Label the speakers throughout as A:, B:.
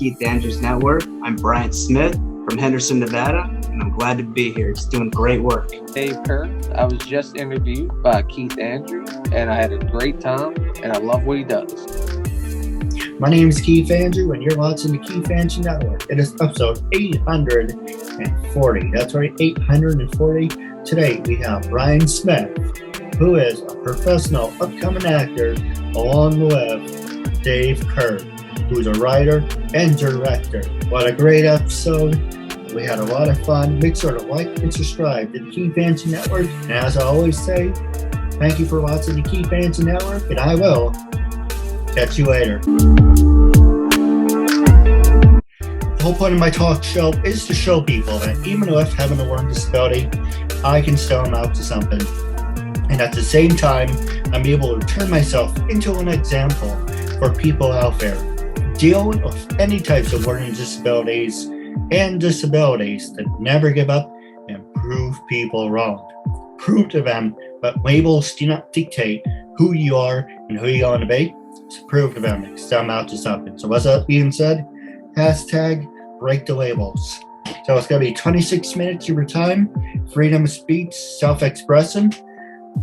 A: KeithAndrewNetWork. I'm Bryant Smith from Henderson, Nevada, and I'm glad to be here. He's doing great work.
B: Dave Kerr. I was just interviewed by Keith Andrew, and I had a great time, and I love what he does.
C: My name is Keith Andrew, and you're watching the Keith Andrew Network. It is episode 840. That's right, 840. Today we have Bryant Smith, who is a professional upcoming actor, along with Dave Kerr, who's a writer and director. What a great episode. We had a lot of fun. Make sure to like and subscribe to the Keith Andrew Network. And as I always say, thank you for watching the Keith Andrew Network, and I will catch you later. The whole point of my talk show is to show people that even with having a learning disability, I can still amount to something. And at the same time, I'm able to turn myself into an example for people out there dealing with any types of learning disabilities and disabilities to never give up and prove people wrong. Prove to them that labels do not dictate who you are and who you want to be. So prove to them to amount to something. So what's that being said? Hashtag break the labels. So it's going to be 26 minutes of your time, freedom of speech, self-expression.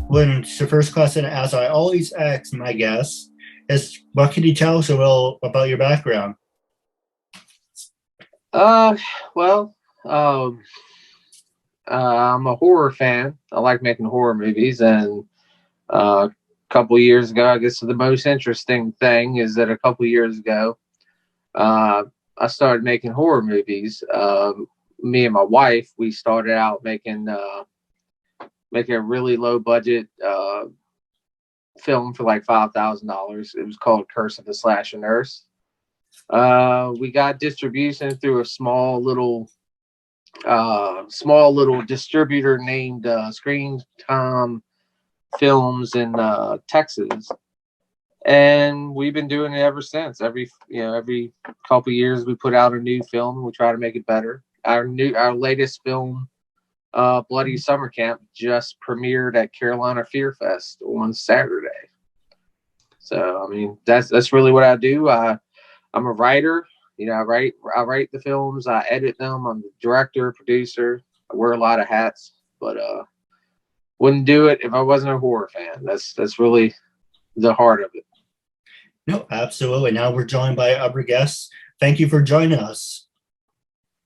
C: When the first question, as I always ask my guests, is what can you tell us a little about your background?
B: I'm a horror fan. I like making horror movies, and a couple of years ago, I guess the most interesting thing is that a couple of years ago, I started making horror movies. Me and my wife, we started out making a really low budget film for like $5,000. It was called Curse of the Slasher Nurse. We got distribution through a small little distributor named Screen Time Films in Texas, and we've been doing it ever since. Every couple of years we put out a new film and we try to make it better. Our latest film, Bloody Summer Camp, just premiered at Carolina Fear Fest on Saturday. So I mean that's really what I do. I'm a writer. I write the films, I edit them, I'm the director, producer. I wear a lot of hats, but wouldn't do it if I wasn't a horror fan. That's really the heart of it.
C: No, absolutely. Now we're joined by other guests. Thank you for joining us.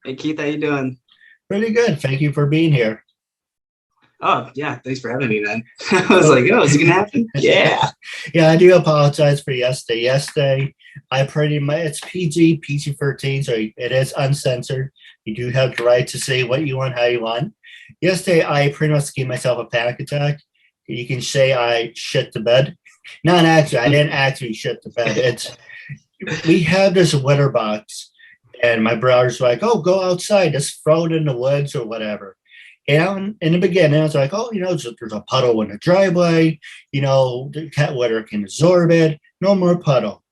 A: Hey, Keith, how you doing?
C: Pretty good. Thank you for being here.
A: Oh, yeah. Thanks for having me, man. I was like, is it going to happen? Yeah.
C: Yeah, I do apologize for yesterday. Yesterday, it's PG-13, so it is uncensored. You do have the right to say what you want, how you want. Yesterday, I pretty much gave myself a panic attack. You can say I shit the bed. Not actually, I didn't actually shit the bed. We had this litter box, and my brother's like, "Oh, go outside, just throw it in the woods or whatever." And in the beginning, I was like, there's a puddle in the driveway. The cat litter can absorb it. No more puddle.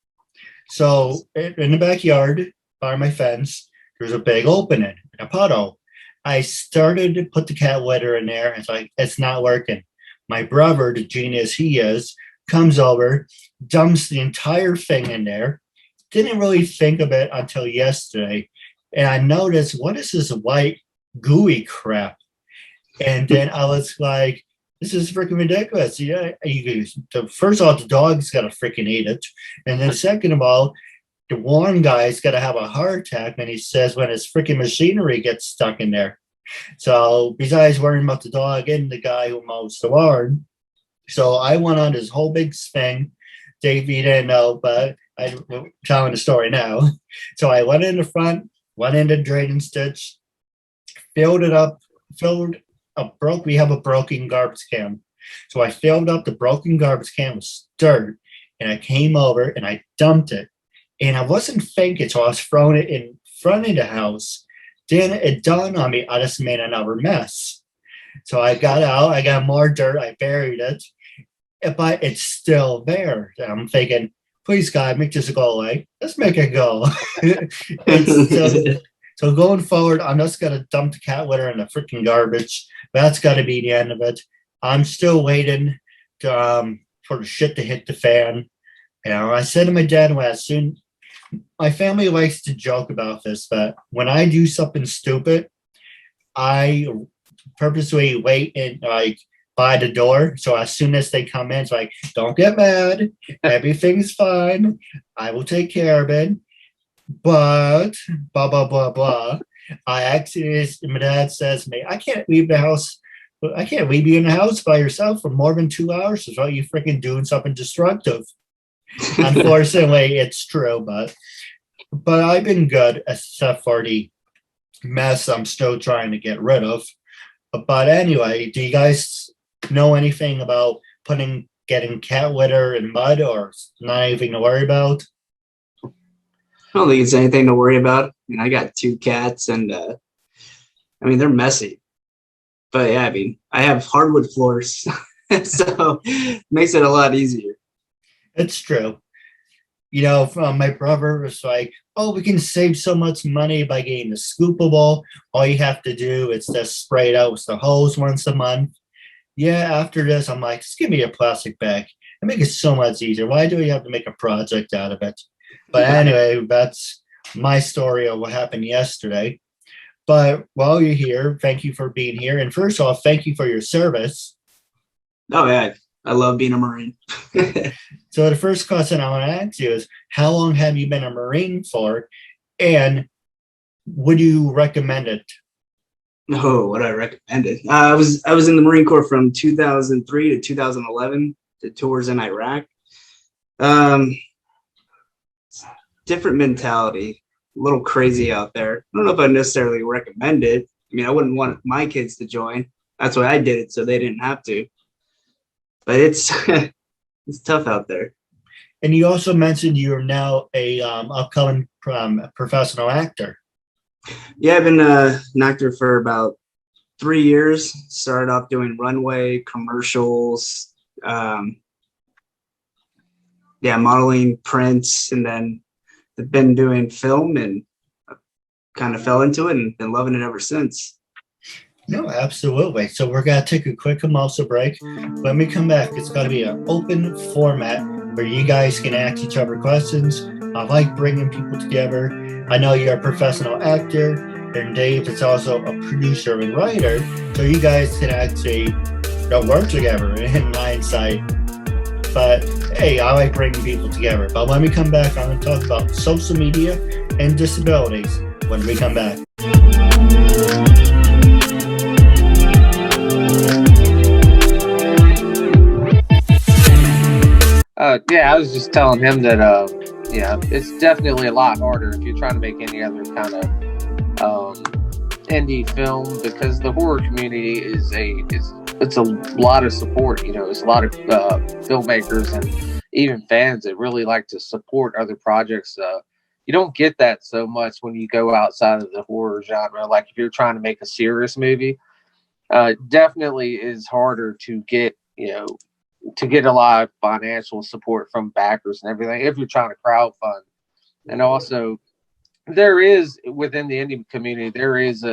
C: So in the backyard, by my fence, there's a big opening, a puddle. I started to put the cat litter in there. It's like, it's not working. My brother, the genius he is, comes over, dumps the entire thing in there. Didn't really think of it until yesterday. And I noticed, what is this white gooey crap? And then I was like, this is freaking ridiculous. First of all, the dog's got to freaking eat it. And then second of all, the lawn guy's got to have a heart attack when he says when his freaking machinery gets stuck in there. So besides worrying about the dog and the guy who mows the lawn, so I went on this whole big thing. Dave, you didn't know, but I'm telling the story now. So I went in the front, went in the draining stitch, filled it up, we have a broken garbage can. So I filled up the broken garbage can with dirt, and I came over and I dumped it. And I wasn't thinking, so I was throwing it in front of the house. Then it dawned on me, I just made another mess. So I got out, I got more dirt, I buried it, but it's still there. And I'm thinking, please God, make this go away. Let's make it go. So going forward, I'm just going to dump the cat litter in the freaking garbage. That's got to be the end of it. I'm still waiting for the shit to hit the fan. I said to my dad, My family likes to joke about this, but when I do something stupid, I purposely wait and like by the door. So as soon as they come in, it's like, don't get mad. Everything's fine. I will take care of it. But blah blah blah blah. I actually, my dad says to me, I can't leave the house. I can't leave you in the house by yourself for more than 2 hours. So you freaking doing something destructive. Unfortunately, it's true, but I've been good except for the mess I'm still trying to get rid of. But anyway, do you guys know anything about getting cat litter and mud, or not anything to worry about?
A: I don't think it's anything to worry about. I mean, I got 2 cats, and I mean, they're messy. But yeah, I mean, I have hardwood floors, so it makes it a lot easier.
C: It's true. My brother was like, "Oh, we can save so much money by getting the scoopable. All you have to do is just spray it out with the hose once a month." Yeah, after this, I'm like, just give me a plastic bag and make it so much easier. Why do we have to make a project out of it? But anyway, that's my story of what happened yesterday. But while you're here, thank you for being here. And first off, thank you for your service.
A: Oh yeah, I love being a Marine.
C: So the first question I want to ask you is, how long have you been a Marine for? And would you recommend it?
A: Oh, what I recommended. I was in the Marine Corps from 2003 to 2011. The tours in Iraq. Um, Different mentality, a little crazy out there. I don't know if I necessarily recommend it. I mean, I wouldn't want my kids to join. That's why I did it, so they didn't have to. But it's it's tough out there.
C: And you also mentioned you're now a upcoming professional actor.
A: Yeah, I've been an actor for about 3 years. Started off doing runway commercials, yeah, modeling, prints, and then I've been doing film, and kind of fell into it and been loving it ever since.
C: No, absolutely. So we're going to take a quick commercial break. When we come back, it's going to be an open format where you guys can ask each other questions. I like bringing people together. I know you're a professional actor, and Dave is also a producer and writer, so you guys can actually work together in hindsight. But hey, I like bringing people together. But when we come back, I'm going to talk about social media and disabilities when we come back.
B: Yeah, I was just telling him that, yeah, it's definitely a lot harder if you're trying to make any other kind of indie film, because the horror community it's a lot of support. It's a lot of filmmakers and even fans that really like to support other projects. You don't get that so much when you go outside of the horror genre. Like if you're trying to make a serious movie, definitely is harder to get, to get a lot of financial support from backers and everything if you're trying to crowdfund. And also, there is within the indie community, there is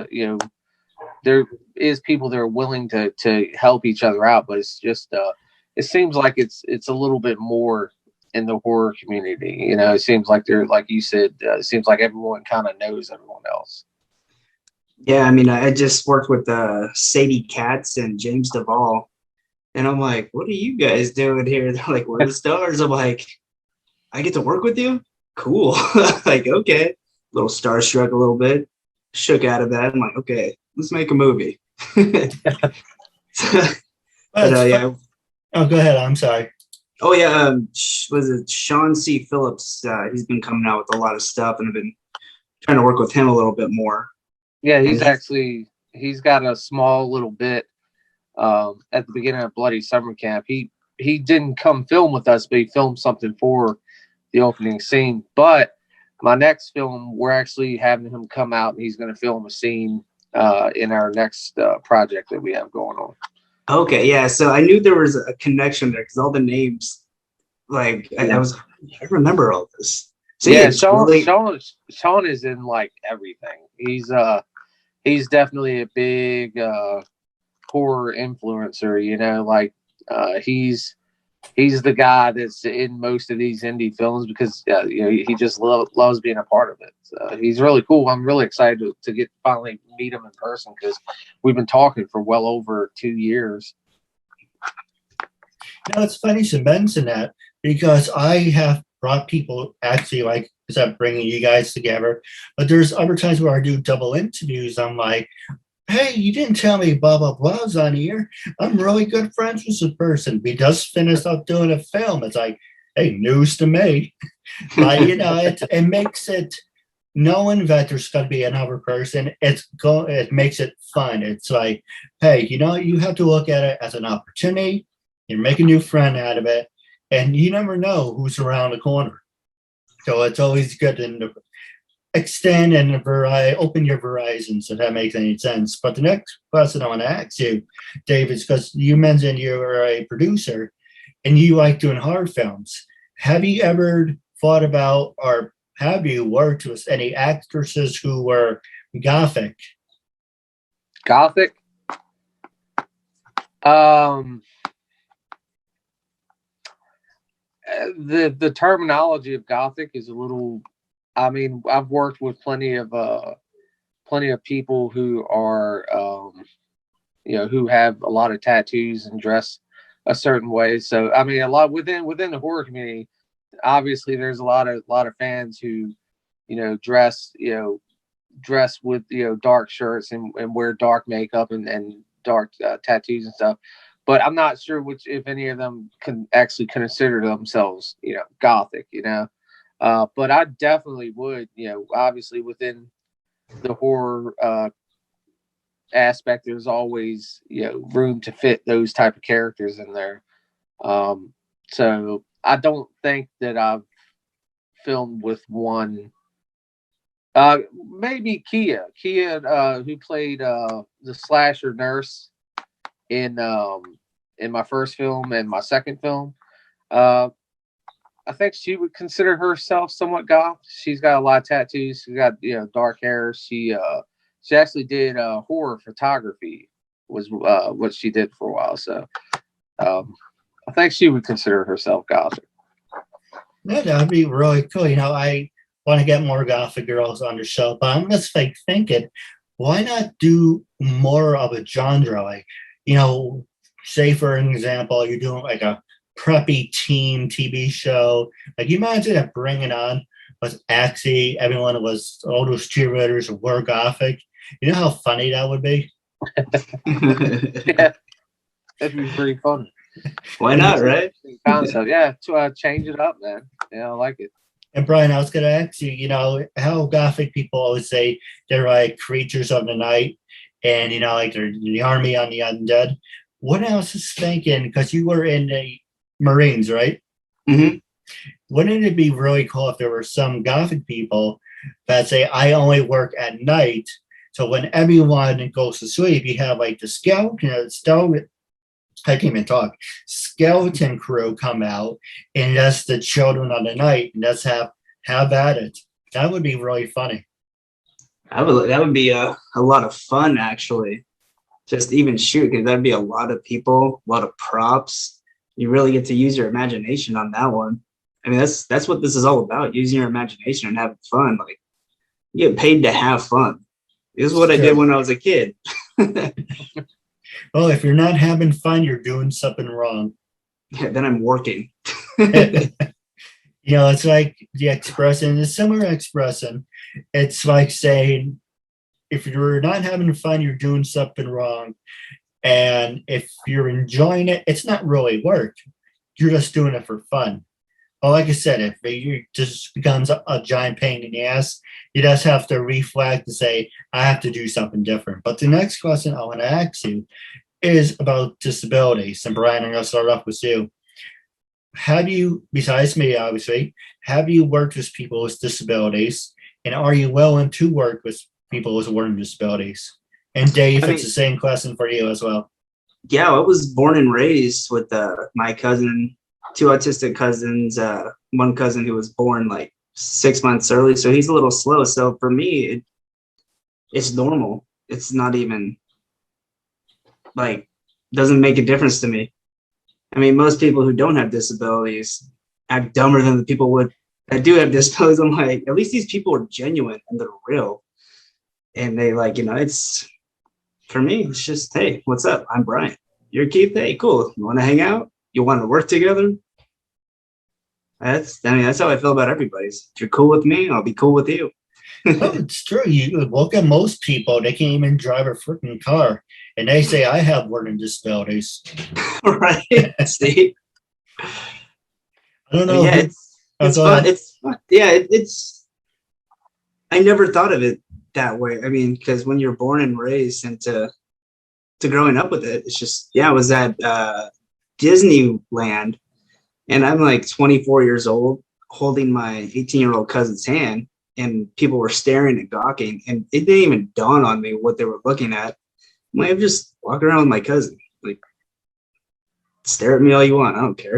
B: there is people that are willing to help each other out, but it's just it seems like it's a little bit more in the horror community. It seems like they're, like you said, it seems like everyone kind of knows everyone else.
A: Yeah, I mean, I just worked with Sadie Katz and James Duvall, and I'm like, what are you guys doing here? They're like, we're the stars. I'm like, I get to work with you? Cool. Like, okay. A little starstruck a little bit. Shook out of that. I'm like, okay, let's make a movie. But yeah.
C: Oh, go ahead. I'm sorry.
A: Oh yeah, was it Shawn C Phillips? He's been coming out with a lot of stuff, and I've been trying to work with him a little bit more.
B: Yeah, he's got a small little bit at the beginning of Bloody Summer Camp. He didn't come film with us, but he filmed something for the opening scene. But my next film, we're actually having him come out, and he's going to film a scene in our next project that we have going on.
A: Okay, yeah. So I knew there was a connection there because all the names, like I remember all this. So
B: yeah, Shawn is in like everything. He's definitely a big horror influencer. He's he's the guy that's in most of these indie films because he just loves being a part of it. So he's really cool. I'm really excited to get finally meet him in person because we've been talking for well over 2 years.
C: It's funny to mention that because I have brought people actually like I'm bringing you guys together, but there's other times where I do double interviews. I'm like, hey, you didn't tell me blah blah blah's on here. I'm really good friends with this person. We just finished up doing a film. It's like, hey, news to me. But it makes it knowing that there's going to be another person. It makes it fun. It's like, hey, you have to look at it as an opportunity. You make a new friend out of it, and you never know who's around the corner. So it's always good to extend and open your horizons, if that makes any sense. But the next question I want to ask you, Dave, is because you mentioned you're a producer and you like doing horror films. Have you ever thought about, or have you worked with any actresses who were Gothic?
B: Gothic? The terminology of Gothic is a little. I mean, I've worked with plenty of people who are, who have a lot of tattoos and dress a certain way. So, I mean, a lot within the horror community, obviously, there's a lot of fans who, dress with dark shirts and wear dark makeup and dark tattoos and stuff. But I'm not sure if any of them can actually consider themselves, Gothic, but I definitely would, obviously within the horror aspect, there's always, room to fit those type of characters in there. So I don't think that I've filmed with one. Maybe Kia, who played the slasher nurse in my first film and my second film. I think she would consider herself somewhat goth. She's got a lot of tattoos. She's got dark hair. She actually did horror photography was what she did for a while. So I think she would consider herself Gothic.
C: Yeah, that would be really cool. I want to get more Gothic girls on the show, but I'm just thinking, why not do more of a genre? Like, say for an example, you're doing like a preppy teen TV show. Like, you imagine that bringing on was actually everyone was all those cheerleaders were Gothic. You know how funny that would be?
B: Yeah, that'd be pretty fun.
A: Why not, right?
B: Concept, yeah. To change it up, man. Yeah, I like it.
C: And Brian, I was going to ask you, how Gothic people always say they're like creatures of the night, and like they're the army on the undead. What I was just thinking, because you were in the Marines, right?
A: Mm-hmm.
C: Wouldn't it be really cool if there were some Gothic people that say, I only work at night, so when everyone goes to sleep, you have like the I can't even talk. Skeleton crew come out, and that's the children of the night, and that's have at it. That would be really funny.
A: That would be a lot of fun, actually. Just even shoot, because that'd be a lot of people, a lot of props. You really get to use your imagination on that one. I mean, that's what this is all about: using your imagination and having fun. Like, you get paid to have fun. This is what I did when I was a kid.
C: Well, if you're not having fun, you're doing something wrong.
A: Yeah, then I'm working.
C: It's like the expression, a similar expression. It's like saying, if you're not having fun, you're doing something wrong. And if you're enjoying it, it's not really work. You're just doing it for fun. Well, like I said, if it just becomes a giant pain in the ass, you just have to reflect and say, I have to do something different. But the next question I want to ask you is about disabilities. And Brian, I'm going to start off with you. Have you, besides me, obviously, have you worked with people with disabilities? And are you willing to work with people with learning disabilities? And Dave, it's the same question for you as well.
A: Yeah, I was born and raised with my cousin, 2 autistic cousins, one cousin who was born like 6 months early. So he's a little slow. So for me, it's normal. It's not even doesn't make a difference to me. I mean, most people who don't have disabilities act dumber than the people that do have disabilities. I'm like, at least these people are genuine and they're real. And they like, it's, for me, it's just, hey, what's up? I'm Bryant. You're Keith. Hey, cool. You want to hang out? You want to work together? That's how I feel about everybody's. If you're cool with me, I'll be cool with you.
C: No, it's true. You look at most people, they can't even drive a freaking car. And they say, I have learning disabilities.
A: Right. See?
C: I don't know.
A: Yeah, it's fun. It's fun. Yeah, I never thought of it that way. I mean, because when you're born and raised into to growing up with it, it's just, I was at Disneyland, and I'm like 24 years old holding my 18-year-old cousin's hand, and people were staring and gawking, and it didn't even dawn on me what they were looking at. I'm just walking around with my cousin, like, stare at me all you want. I don't care.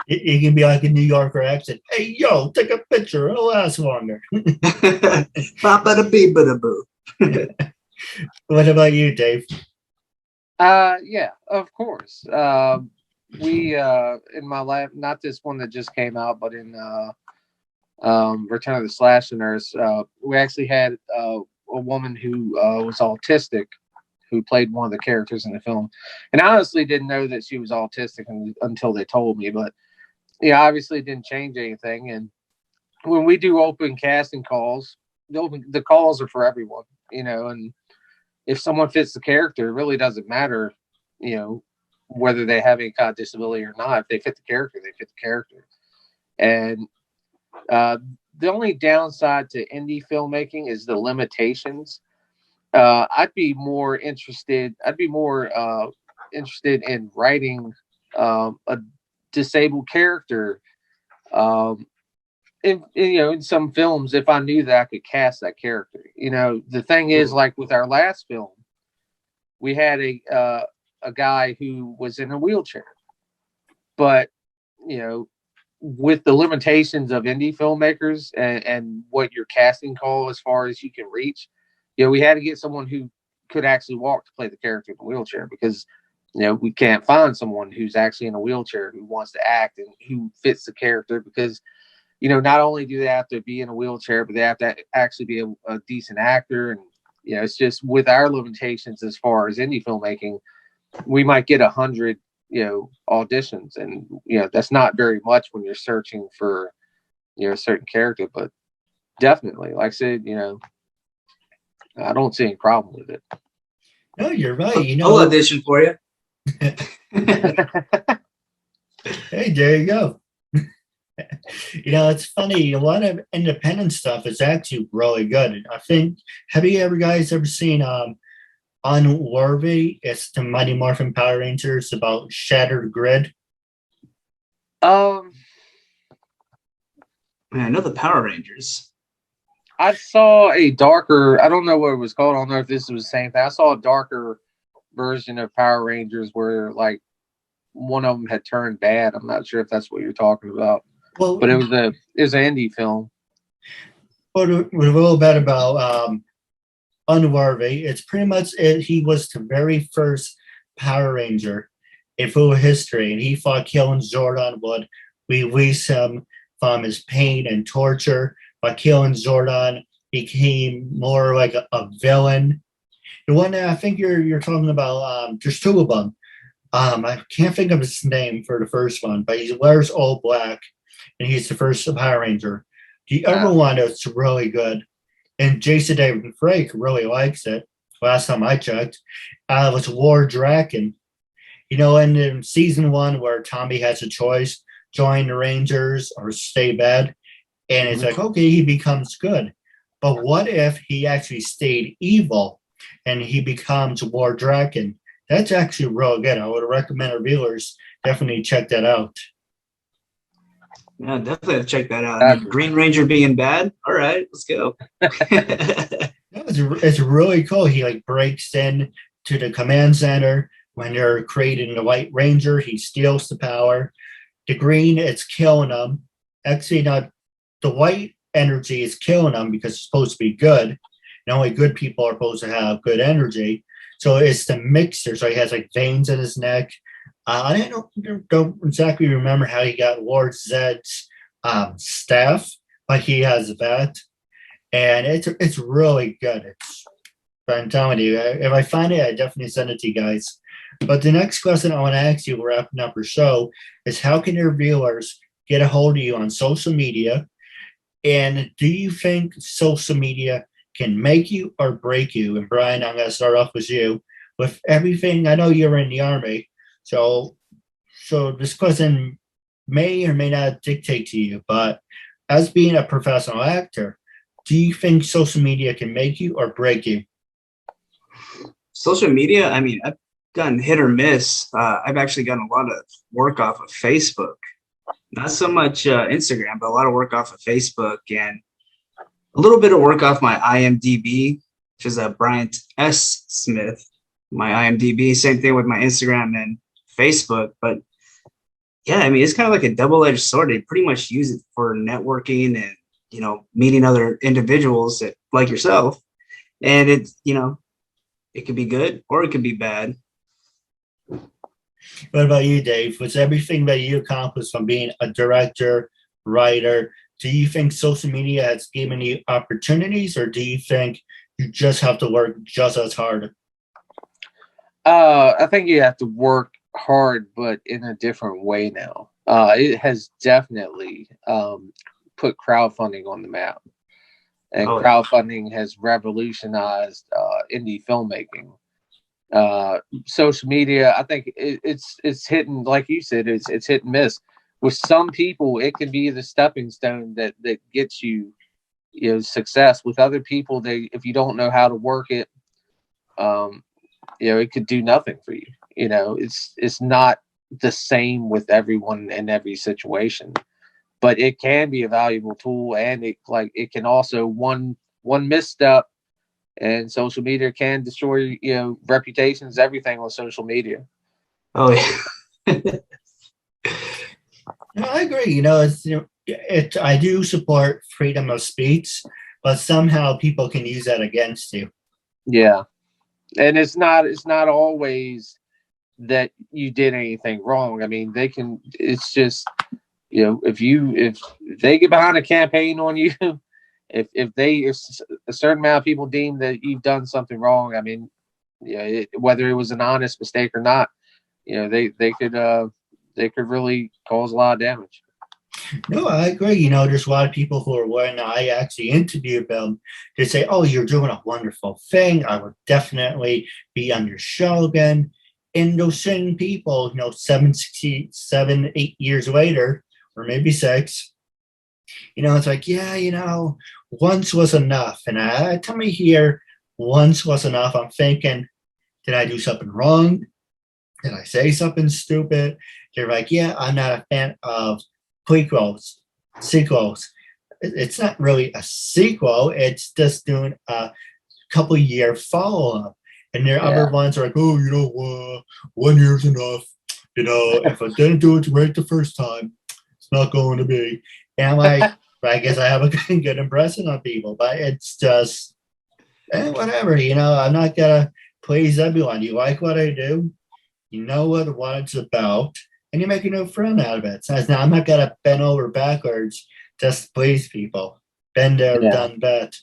C: You can be like a New Yorker accent. Hey, yo, take a picture. It'll last longer.
A: Ba-ba-da-bee-ba-da-boo.
C: What about you, Dave?
B: Yeah, of course. We in my life, not this one that just came out, but in Return of the Slasher Nurse, we actually had a woman who was autistic, who played one of the characters in the film. And I honestly didn't know that she was autistic until they told me, but obviously it didn't change anything. And when we do open casting calls, the calls are for everyone, and if someone fits the character, it really doesn't matter, whether they have any kind of disability or not. If they fit the character, they fit the character. And the only downside to indie filmmaking is the limitations. I'd be more interested in writing a disabled character in some films if I knew that I could cast that character. The thing is, like with our last film, we had a guy who was in a wheelchair, but with the limitations of indie filmmakers and what your casting call as far as you can reach, we had to get someone who could actually walk to play the character in a wheelchair, because we can't find someone who's actually in a wheelchair who wants to act and who fits the character, because not only do they have to be in a wheelchair, but they have to actually be a decent actor. And it's just, with our limitations as far as indie filmmaking, we might get 100 auditions, and that's not very much when you're searching for a certain character. But definitely, like I said, I don't see any problem with it.
C: No, you're right.
A: I'll audition for you.
C: Hey, there you go. It's funny. A lot of independent stuff is actually really good. I think, have you guys ever seen Unworthy? It's the Mighty Morphin Power Rangers about Shattered Grid.
A: Man, I know the Power Rangers.
B: I saw a darker, I don't know what it was called. I don't know if this was the same thing. I saw a darker version of Power Rangers where like one of them had turned bad. I'm not sure if that's what you're talking about. Well, but it was an indie film.
C: What a little bit about Unworthy. It's pretty much it. He was the very first Power Ranger in full history, and he thought killing Zordon would release him from his pain and torture. By killing Zordon, he became more like a villain. The one that I think you're talking about, there's two of them. I can't think of his name for the first one, but he wears all black, and he's the first Power Ranger. The other one is really good, and Jason David Frank really likes it. Last time I checked, was War Draken. In season 1 where Tommy has a choice, join the Rangers or stay bad. And it's like, okay, he becomes good. But what if he actually stayed evil and he becomes War Draken? That's actually real good. I would recommend our viewers definitely check that out.
A: Yeah, definitely check that out. Green Ranger being bad? All right, let's go.
C: It's really cool. He breaks in to the command center when they're creating the White Ranger. He steals the power. The green, it's killing them. Actually, not. The white energy is killing them because it's supposed to be good. And only good people are supposed to have good energy. So it's the mixer. So he has veins in his neck. I don't exactly remember how he got Ward Zed's staff, but he has that, and it's really good. I'm telling you, if I find it, I definitely send it to you guys. But the next question I want to ask you, wrapping up our show, is how can your viewers get a hold of you on social media? And do you think social media can make you or break you? And Brian, I'm going to start off with you. With everything, I know you're in the Army, so this question may or may not dictate to you, but as being a professional actor, do you think social media can make you or break you?
A: Social media, I mean, I've gotten hit or miss. I've actually gotten a lot of work off of Facebook. Not so much Instagram, but a lot of work off of Facebook and a little bit of work off my IMDb, which is a Bryant S Smith, my IMDb. Same thing with my Instagram and Facebook. But yeah, I mean, it's kind of like a double-edged sword. They pretty much use it for networking and, meeting other individuals like yourself. And it could be good or it could be bad.
C: What about you, Dave? With everything that you accomplished from being a director, writer, do you think social media has given you opportunities, or do you think you just have to work just as hard?
B: I think you have to work hard, but in a different way now. It has definitely put crowdfunding on the map, and crowdfunding has revolutionized indie filmmaking. Social media, I think it's hitting, like you said, it's hit and miss. With some people, it can be the stepping stone that gets you, success. With other people, if you don't know how to work it, it could do nothing for you. It's not the same with everyone in every situation, but it can be a valuable tool, and it can also one misstep. And social media can destroy, reputations, everything on social media.
A: Oh yeah.
C: I agree. I do support freedom of speech, but somehow people can use that against you.
B: Yeah, and it's not always that you did anything wrong. I mean, they can. It's just, if they get behind a campaign on you. If a certain amount of people deem that you've done something wrong, I mean, whether it was an honest mistake or not, they could really cause a lot of damage.
C: No, I agree. There's a lot of people who are, when I actually interviewed them, they say, "Oh, you're doing a wonderful thing. I would definitely be on your show again." And those same people, 7, 8 years later, or maybe 6, it's like, yeah, once was enough. And every time I hear once was enough, I'm thinking, did I do something wrong? Did I say something stupid? They're like, yeah, I'm not a fan of sequels. It's not really a sequel. It's just doing a couple year follow-up. And there are other ones are like, oh, 1 year's enough. If I didn't do it right the first time, it's not going to be. And I'm like, I guess I have a good impression on people, but it's just, whatever, I'm not going to please everyone. You like what I do, you know what it's about, and you make a new friend out of it. So now I'm not going to bend over backwards just to please people. Been there, done that.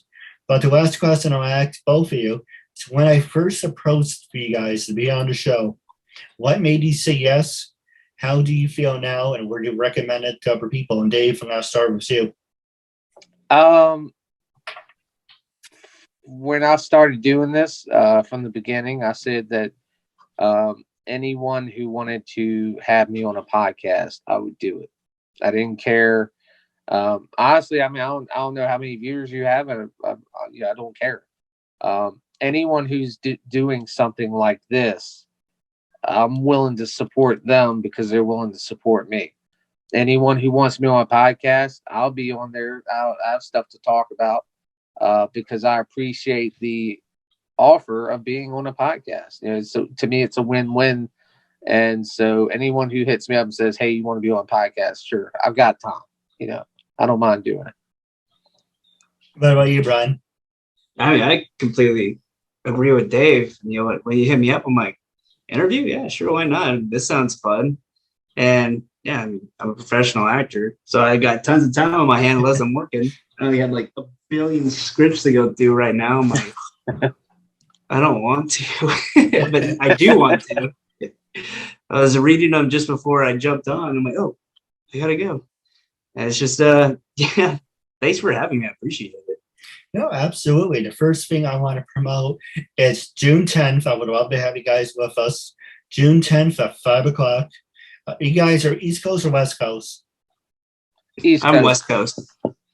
C: But the last question I'll ask both of you is, when I first approached you guys to be on the show, what made you say yes? How do you feel now, and would you recommend it to other people? And Dave, I'm going to start with you.
B: When I started doing this from the beginning, I said that anyone who wanted to have me on a podcast, I would do it. I didn't care. Honestly, I mean, I don't know how many viewers you have, and I don't care. Anyone who's doing something like this, I'm willing to support them because they're willing to support me. Anyone who wants me on a podcast, I'll be on there. I have stuff to talk about because I appreciate the offer of being on a podcast. So to me, it's a win-win. And so anyone who hits me up and says, "Hey, you want to be on a podcast?" Sure, I've got time. I don't mind doing it.
C: What about you, Brian?
A: I mean, I completely agree with Dave. When you hit me up, I'm like, interview? Yeah, sure. Why not? This sounds fun. And yeah, I mean, I'm a professional actor, so I got tons of time on my hand unless I'm working. I only have like a billion scripts to go through right now. I'm like, I don't want to, but I do want to. I was reading them just before I jumped on. I'm like, oh, I gotta go. And it's just, yeah. Thanks for having me. I appreciate it.
C: No, absolutely. The first thing I want to promote is June 10th. I would love to have you guys with us. June 10th at 5 o'clock. You guys are East Coast or West Coast?
B: East
A: I'm
B: Coast.
A: West Coast.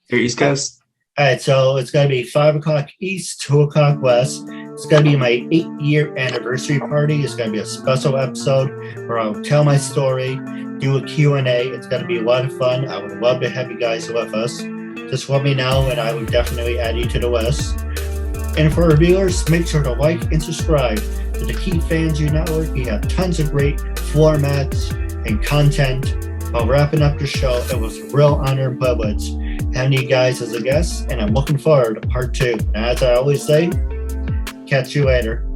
A: You're East Coast?
C: All right, so it's going to be 5 o'clock East, 2 o'clock West. It's going to be my 8-year anniversary party. It's going to be a special episode where I'll tell my story, do a Q&A. It's going to be a lot of fun. I would love to have you guys with us. Just let me know, and I would definitely add you to the list. And for our viewers, make sure to like and subscribe to the Keith Andrew Network. We have tons of great formats and content. While wrapping up the show, it was a real honor and privilege having you guys as a guest, and I'm looking forward to part 2. And as I always say, catch you later.